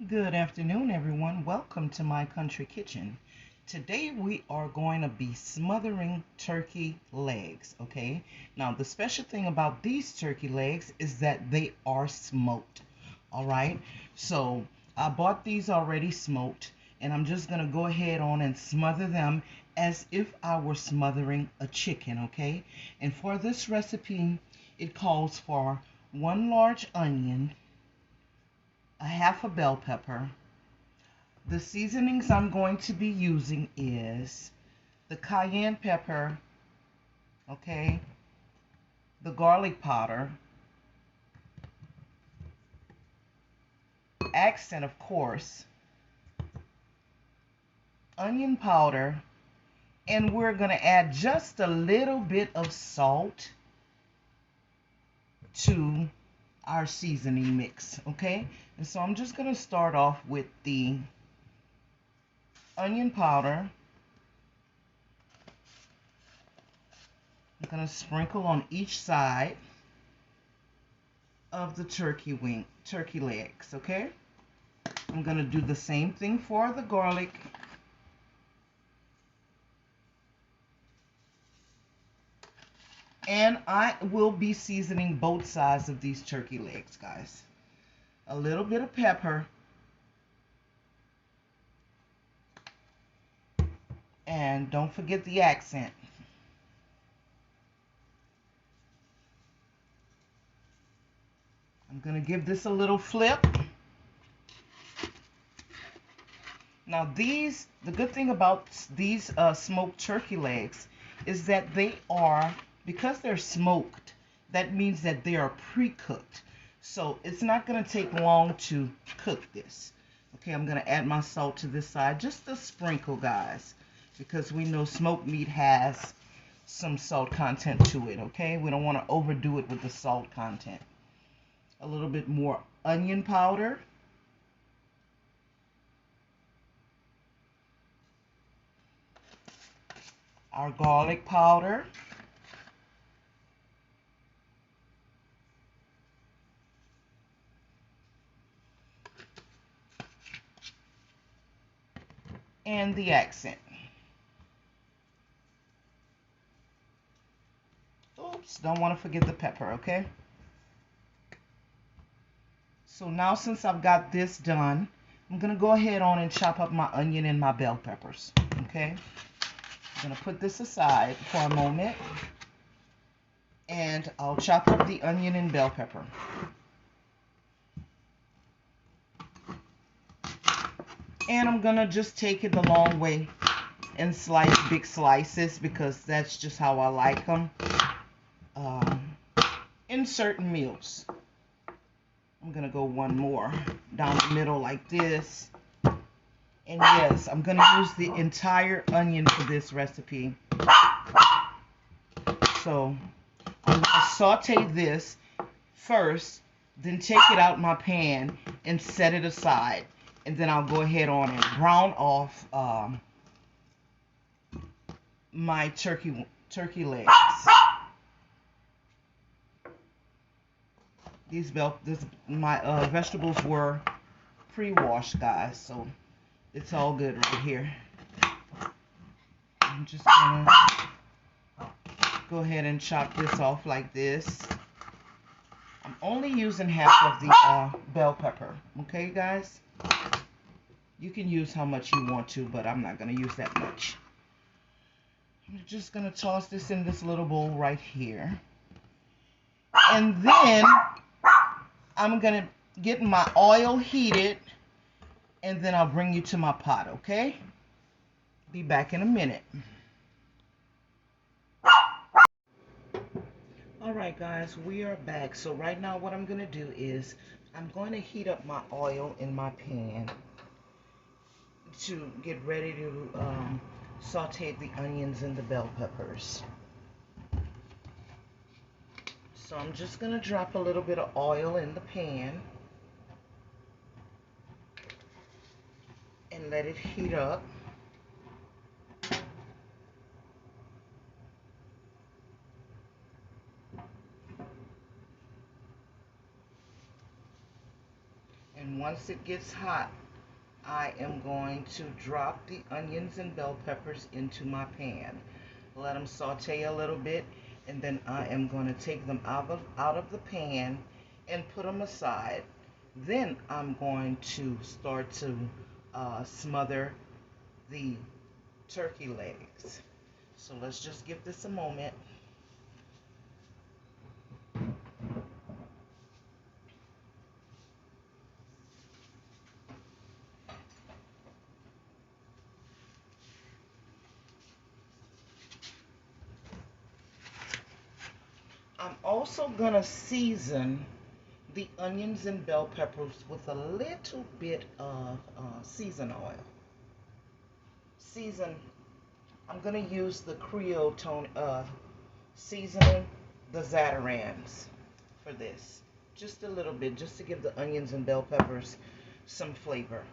Good afternoon, everyone. Welcome to my country kitchen. Today we are going to be smothering turkey legs, okay? Now, the special thing about these turkey legs is that they are smoked, all right? So, I bought these already smoked, and I'm just going to go ahead on and smother them as if I were smothering a chicken, okay? And for this recipe, it calls for one large onion, a half a bell pepper. The seasonings I'm going to be using is the cayenne pepper, okay, the garlic powder, accent of course, onion powder, and we're going to add just a little bit of salt to our seasoning mix, okay? And so I'm just going to start off with the onion powder. I'm going to sprinkle on each side of the turkey legs, okay? I'm going to do the same thing for the garlic. And I will be seasoning both sides of these turkey legs, guys. A little bit of pepper. And don't forget the accent. I'm going to give this a little flip. Now the good thing about these smoked turkey legs is that they are, because they're smoked, that means that they are pre-cooked. So it's not going to take long to cook this. Okay, I'm going to add my salt to this side, just a sprinkle, guys, because we know smoked meat has some salt content to it, okay? We don't want to overdo it with the salt content. A little bit more onion powder. Our garlic powder. And the accent. Oops, don't want to forget the pepper, okay? So now since I've got this done, I'm going to go ahead on and chop up my onion and my bell peppers, okay? I'm going to put this aside for a moment, and I'll chop up the onion and bell pepper. And I'm going to just take it the long way and slice big slices because that's just how I like them in certain meals. I'm going to go one more down the middle like this. And yes, I'm going to use the entire onion for this recipe. So I'm going to saute this first, then take it out my pan and set it aside. And then I'll go ahead on and brown off my turkey legs. My vegetables were pre-washed, guys, so it's all good right here. I'm just gonna go ahead and chop this off like this. I'm only using half of the bell pepper, okay, guys? You can use how much you want to, but I'm not gonna use that much. I'm just gonna toss this in this little bowl right here. And then I'm gonna get my oil heated, and then I'll bring you to my pot, okay? Be back in a minute. All right, guys, we are back. So right now what I'm gonna do is I'm going to heat up my oil in my pan to get ready to saute the onions and the bell peppers. So I'm just gonna drop a little bit of oil in the pan and let it heat up. And once it gets hot, I am going to drop the onions and bell peppers into my pan. Let them saute a little bit, and then I am going to take them out of the pan and put them aside. Then I'm going to start to smother the turkey legs. So let's just give this a moment. I'm also going to season the onions and bell peppers with a little bit of season oil. Season, I'm going to use the Creole tone seasoning, the Zatarain's for this. Just a little bit, just to give the onions and bell peppers some flavor.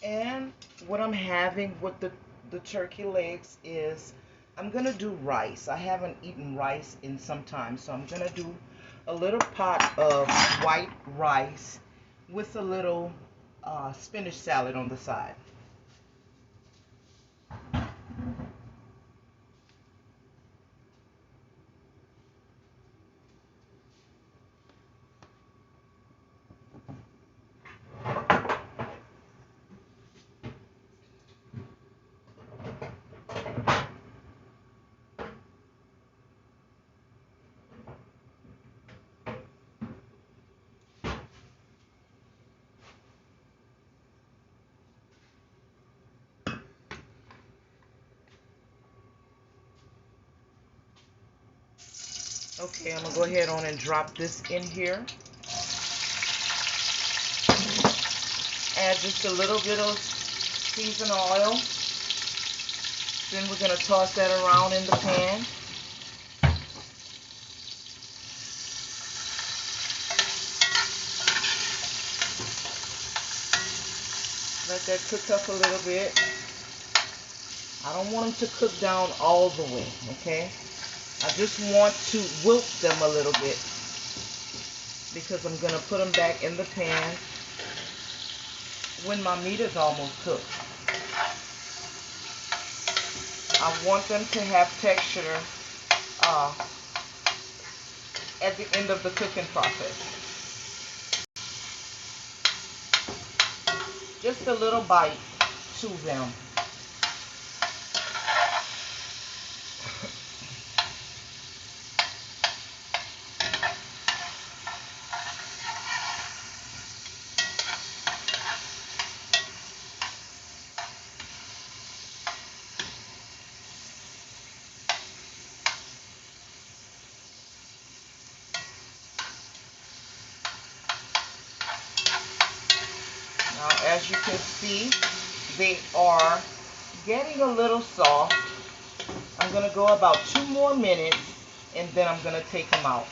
And what I'm having with the turkey legs is I'm going to do rice. I haven't eaten rice in some time, so I'm going to do a little pot of white rice with a little spinach salad on the side. Okay, I'm going to go ahead on and drop this in here. Add just a little bit of seasoned oil. Then we're going to toss that around in the pan. Let that cook up a little bit. I don't want them to cook down all the way, okay? I just want to wilt them a little bit because I'm going to put them back in the pan when my meat is almost cooked. I want them to have texture at the end of the cooking process. Just a little bite to them. Now, as you can see, they are getting a little soft. I'm going to go about 2 more minutes, and then I'm going to take them out.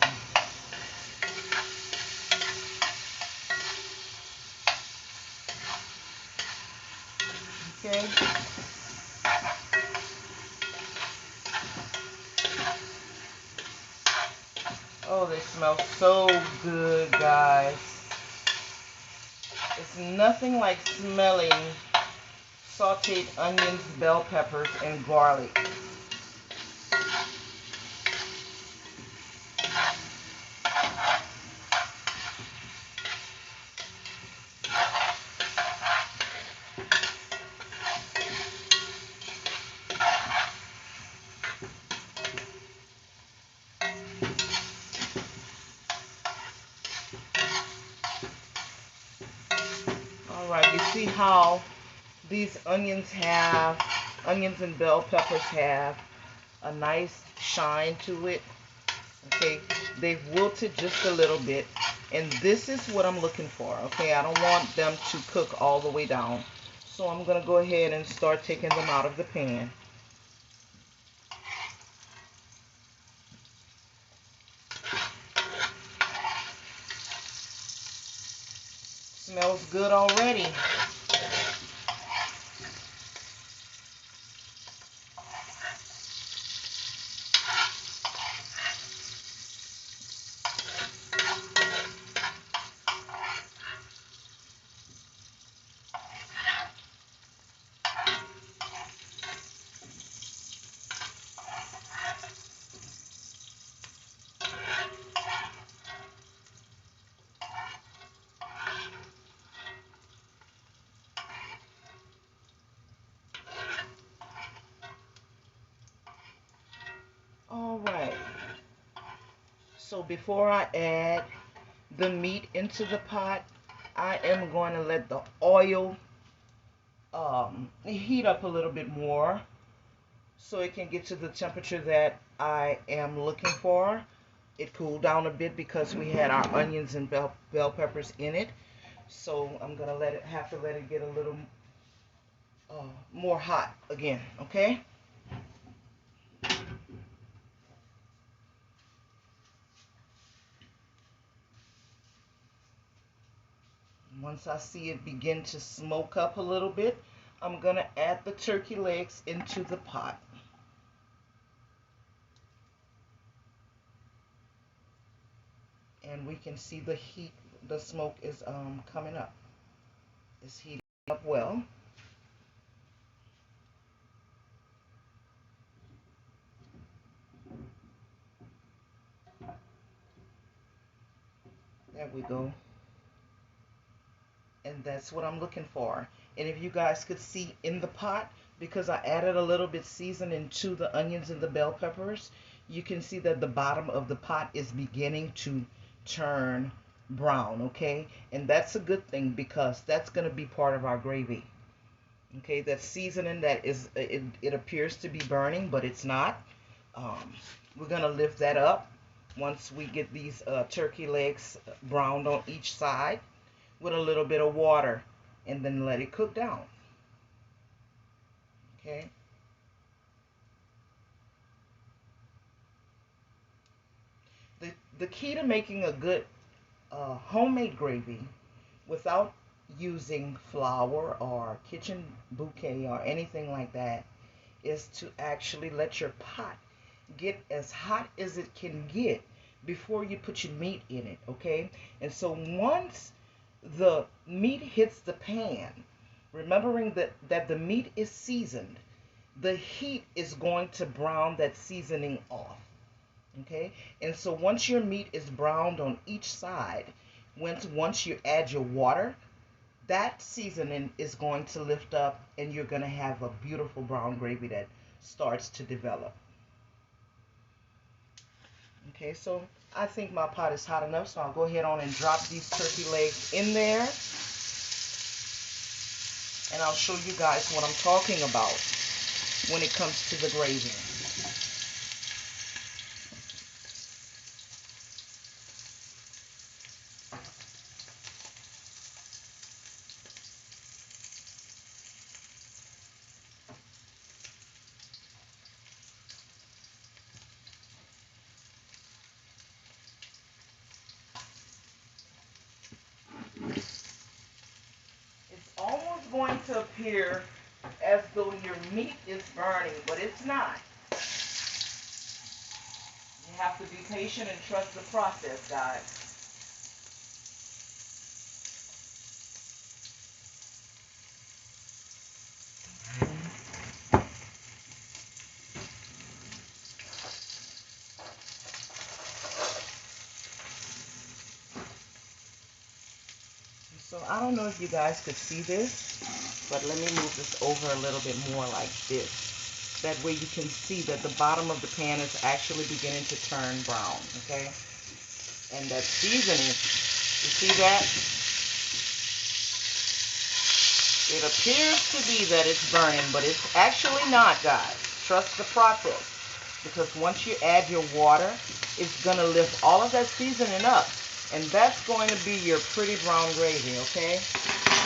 Okay. Oh, they smell so good, guys. It's nothing like smelling sauteed onions, bell peppers, and garlic. Alright, you see how these onions and bell peppers have a nice shine to it. Okay, they've wilted just a little bit, and this is what I'm looking for. Okay, I don't want them to cook all the way down, so I'm going to go ahead and start taking them out of the pan. Smells good already. All right. So before I add the meat into the pot, I am going to let the oil heat up a little bit more so it can get to the temperature that I am looking for. It cooled down a bit because we had our onions and bell peppers in it. So I'm gonna have to let it get a little more hot again, okay? Once I see it begin to smoke up a little bit, I'm gonna add the turkey legs into the pot. And we can see the heat, the smoke is coming up. It's heating up well. There we go. And that's what I'm looking for. And if you guys could see in the pot, because I added a little bit seasoning to the onions and the bell peppers, you can see that the bottom of the pot is beginning to turn brown, okay? And that's a good thing because that's going to be part of our gravy. Okay, that seasoning that is, it appears to be burning, but it's not. We're going to lift that up once we get these turkey legs browned on each side with a little bit of water, and then let it cook down. Okay. The key to making a good homemade gravy without using flour or kitchen bouquet or anything like that is to actually let your pot get as hot as it can get before you put your meat in it, okay? And so once the meat hits the pan, remembering that the meat is seasoned, the heat is going to brown that seasoning off. Okay, and so once your meat is browned on each side, once you add your water, that seasoning is going to lift up and you're going to have a beautiful brown gravy that starts to develop. Okay, so I think my pot is hot enough, so I'll go ahead on and drop these turkey legs in there. And I'll show you guys what I'm talking about when it comes to the gravy. It's almost going to appear as though your meat is burning, but it's not. You have to be patient and trust the process, guys. So I don't know if you guys could see this, but let me move this over a little bit more like this. That way you can see that the bottom of the pan is actually beginning to turn brown, okay? And that seasoning, you see that? It appears to be that it's burning, but it's actually not, guys. Trust the process. Because once you add your water, it's going to lift all of that seasoning up. And that's going to be your pretty brown gravy, okay?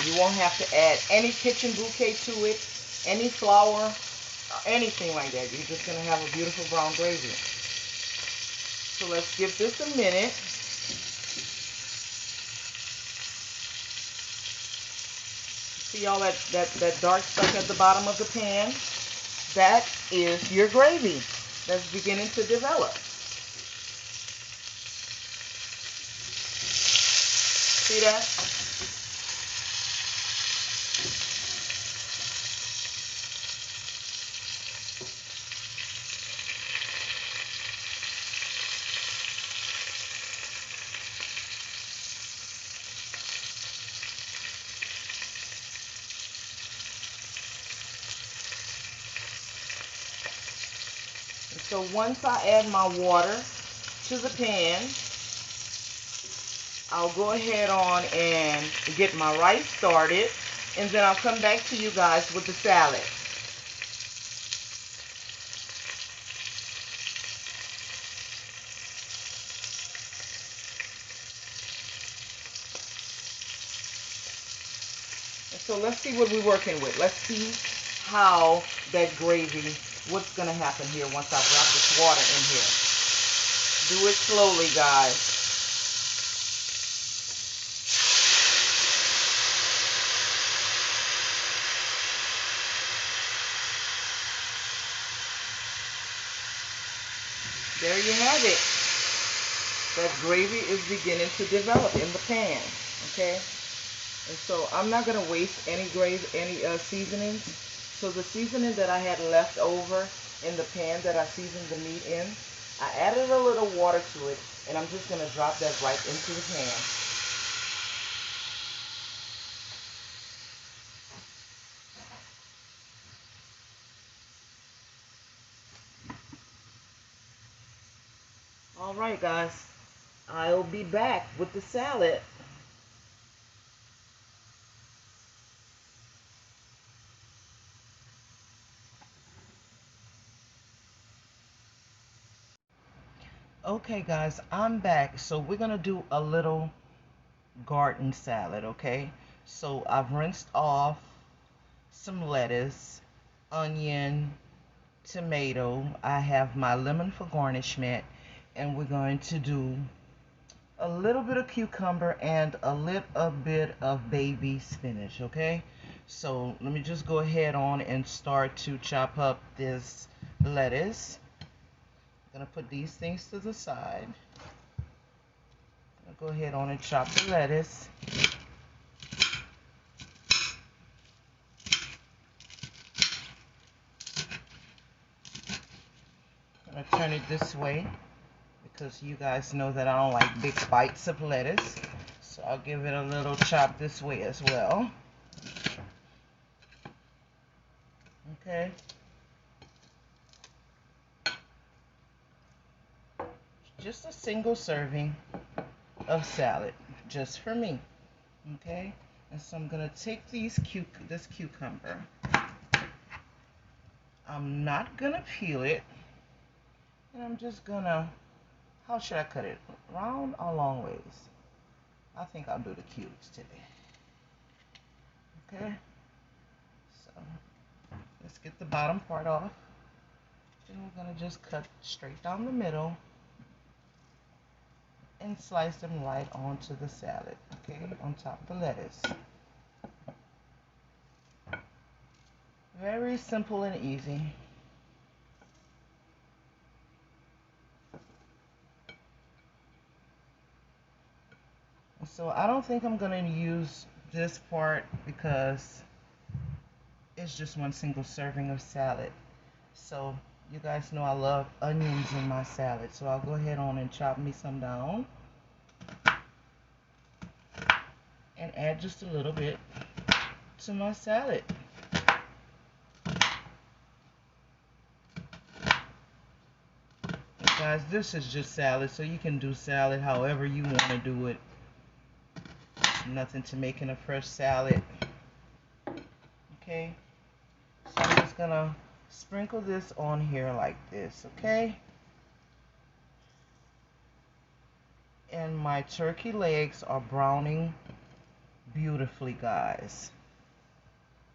You won't have to add any kitchen bouquet to it, any flour, or anything like that. You're just going to have a beautiful brown gravy. So let's give this a minute. See all that dark stuff at the bottom of the pan? That is your gravy that's beginning to develop. See that? And so once I add my water to the pan, I'll go ahead on and get my rice started, and then I'll come back to you guys with the salad. And so let's see what we're working with. Let's see how that gravy, what's going to happen here once I drop this water in here. Do it slowly, guys. There you have it. That gravy is beginning to develop in the pan, okay? And so I'm not going to waste any seasonings. So the seasoning that I had left over in the pan that I seasoned the meat in, I added a little water to it, and I'm just going to drop that right into the pan. All right, guys. I'll be back with the salad. Okay, guys, I'm back. So we're going to do a little garden salad, okay? So I've rinsed off some lettuce, onion, tomato. I have my lemon for garnishment, and we're going to do a little bit of cucumber and a little bit of baby spinach, okay? So let me just go ahead on and start to chop up this lettuce. I'm gonna put these things to the side. I'll go ahead on and chop the lettuce. I'm gonna turn it this way because you guys know that I don't like big bites of lettuce. So I'll give it a little chop this way as well. Okay. Just a single serving of salad, just for me. Okay. And so I'm gonna take this cucumber. I'm not gonna peel it, and I'm just gonna. How should I cut it? Round or long ways? I think I'll do the cubes today. Okay. So let's get the bottom part off. Then we're gonna just cut straight down the middle and slice them right onto the salad. Okay, on top of the lettuce. Very simple and easy. So I don't think I'm gonna use this part because it's just one single serving of salad. So you guys know I love onions in my salad. So I'll go ahead on and chop me some down and add just a little bit to my salad. Guys, this is just salad, so you can do salad however you want to do it. Nothing to making a fresh salad. Okay, so I'm just gonna sprinkle this on here like this, okay? And my turkey legs are browning beautifully, guys.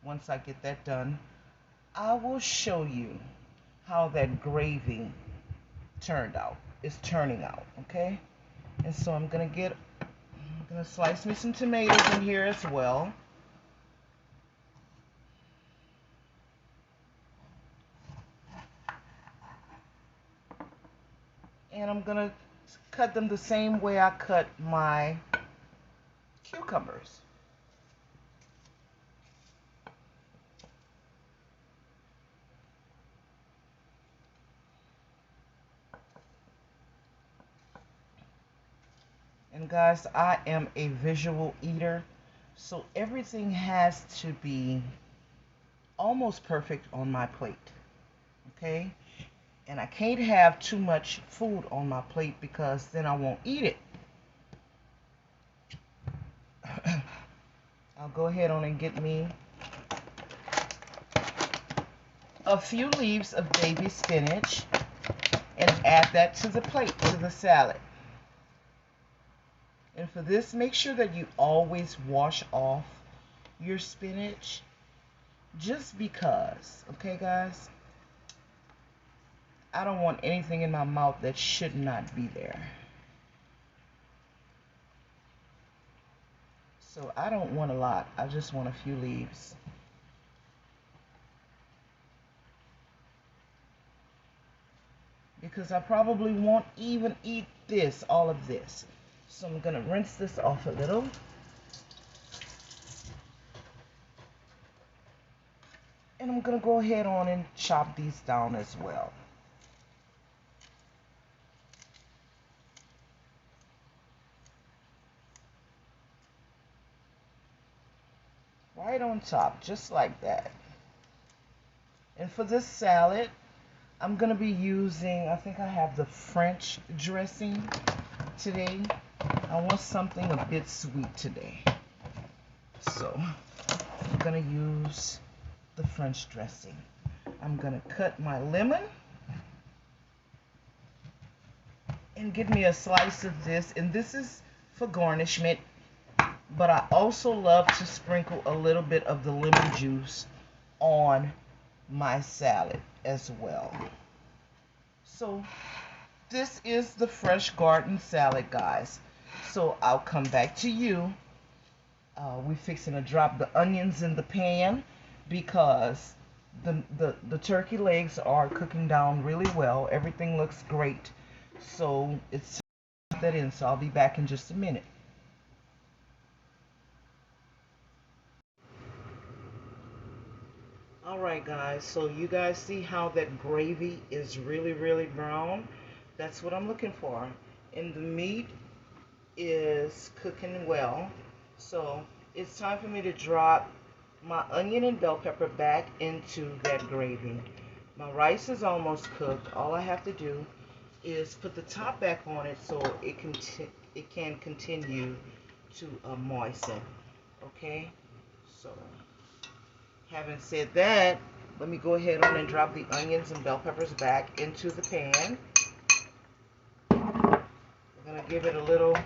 Once I get that done, I will show you how that gravy turned out. It's turning out, okay? And so I'm gonna slice me some tomatoes in here as well. I'm going to cut them the same way I cut my cucumbers. And guys, I am a visual eater, so everything has to be almost perfect on my plate. Okay? And I can't have too much food on my plate because then I won't eat it. I'll go ahead on and get me a few leaves of baby spinach and add that to the plate, to the salad. And for this, make sure that you always wash off your spinach, just because, okay guys? I don't want anything in my mouth that should not be there. So I don't want a lot, I just want a few leaves. Because I probably won't even eat this, all of this. So I'm gonna rinse this off a little. And I'm gonna go ahead on and chop these down as well. Right on top, just like that. And for this salad, I'm gonna be using, I think I have the French dressing today. I want something a bit sweet today. So I'm gonna use the French dressing. I'm gonna cut my lemon and give me a slice of this, and this is for garnishment, but I also love to sprinkle a little bit of the lemon juice on my salad as well. So this is the fresh garden salad, guys. So I'll come back to you. We're fixing to drop the onions in the pan because the turkey legs are cooking down really well. Everything looks great. So it's that in. So I'll be back in just a minute. Alright guys, so you guys see how that gravy is really brown? That's what I'm looking for. And the meat is cooking well. So it's time for me to drop my onion and bell pepper back into that gravy. My rice is almost cooked. All I have to do is put the top back on it so it can continue to moisten. Okay, so having said that, let me go ahead on and drop the onions and bell peppers back into the pan. We're going to give it a little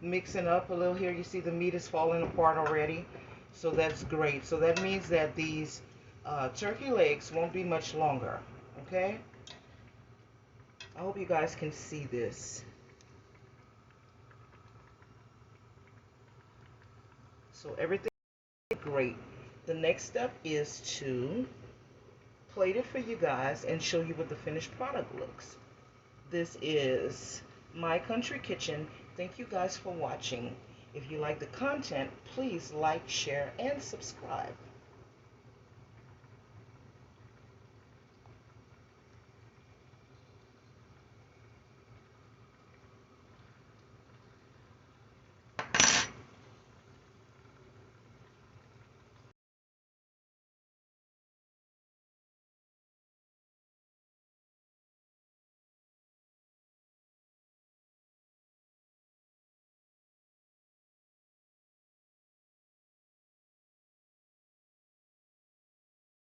mixing up a little here. You see the meat is falling apart already, so that's great. So that means that these turkey legs won't be much longer. Okay, I hope you guys can see this. So everything is great. The next step is to plate it for you guys and show you what the finished product looks. This is My Country Kitchen. Thank you guys for watching. If you like the content, please like, share, and subscribe.